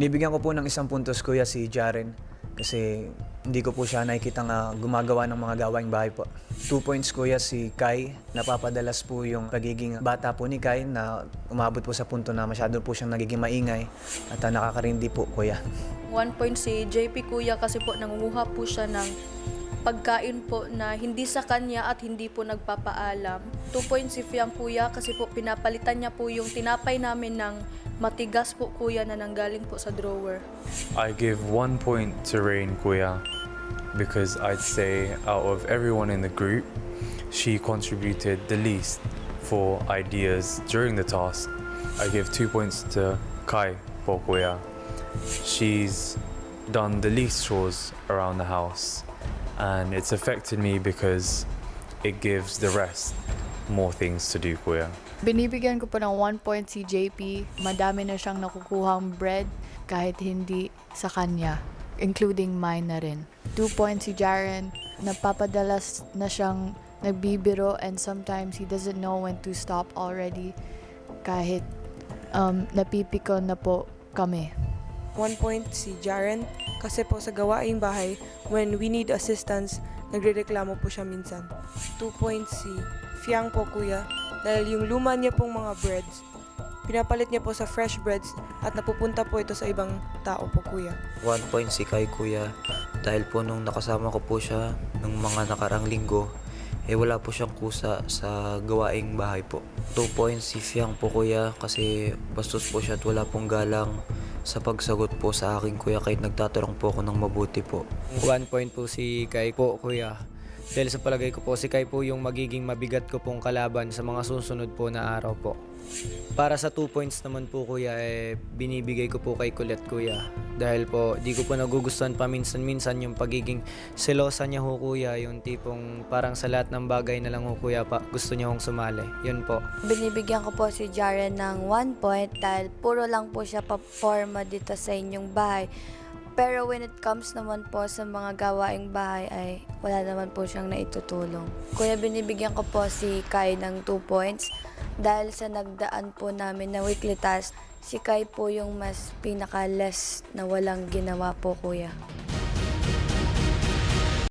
Bibigyan ko po ng isang puntos kuya si Jaren kasi hindi ko po siya nakikita nga gumagawa ng mga gawaing bahay po. 2 points kuya si Kai. Napapadalas po yung pagiging bata po ni Kai na umabot po sa punto na masyado po siyang nagiging maingay at nakakarindi po kuya. 1 point si JP kuya kasi po nangunguha po siya ng pagkain po na hindi sa kanya at hindi po nagpapaalam. 2 points si Fiang kuya kasi po pinapalitan niya po yung tinapay namin ng matigas po kuya na nanggaling po sa drawer. I give 1 point to Rain Kuya because I'd say out of everyone in the group, she contributed the least for ideas during the task. I give 2 points to Kai po Kuya. She's done the least chores around the house and it's affected me because it gives the rest more things to do Kuya. Binibigyan ko po ng 1 point si JP. Madami na siyang nakukuhang bread kahit hindi sa kanya, including mine na rin. 2 points si Jaren. Napapadalas na siyang nagbibiro and sometimes he doesn't know when to stop already kahit napipikon na po kami. 1 point si Jaren kasi po sa gawaing bahay, when we need assistance, nagrereklamo po siya minsan. 2 points si Fiang po kuya dahil yung luma niya pong mga breads, pinapalit niya po sa fresh breads at napupunta po ito sa ibang tao po kuya. 1 point si Kai kuya dahil po nung nakasama ko po siya ng mga nakarang linggo, wala po siyang kusa sa gawaing bahay po. 2 points si Fiang po kuya kasi bastos po siya at wala pong galang sa pagsagot po sa akin kuya kahit nagtatanong po ako ng mabuti po. 1 point po si Kai po kuya. Dahil sa palagay ko po si Kai po yung magiging mabigat ko pong kalaban sa mga susunod po na araw po. Para sa 2 points naman po kuya, binibigay ko po kay Kulit kuya. Dahil po di ko po nagugustuhan paminsan-minsan yung pagiging selosa niya ho kuya. Yung tipong parang sa lahat ng bagay na lang ho kuya pa, gusto niya hong sumali. Yun po. Binibigyan ko po si Jaren ng 1 point dahil puro lang po siya paporma dito sa inyong bahay. Pero when it comes naman po sa mga gawaing bahay ay wala naman po siyang naitutulong. Kuya, binibigyan ko po si Kai ng 2 points dahil sa nagdaan po namin na weekly task, si Kai po yung mas pinaka-less na walang ginawa po kuya.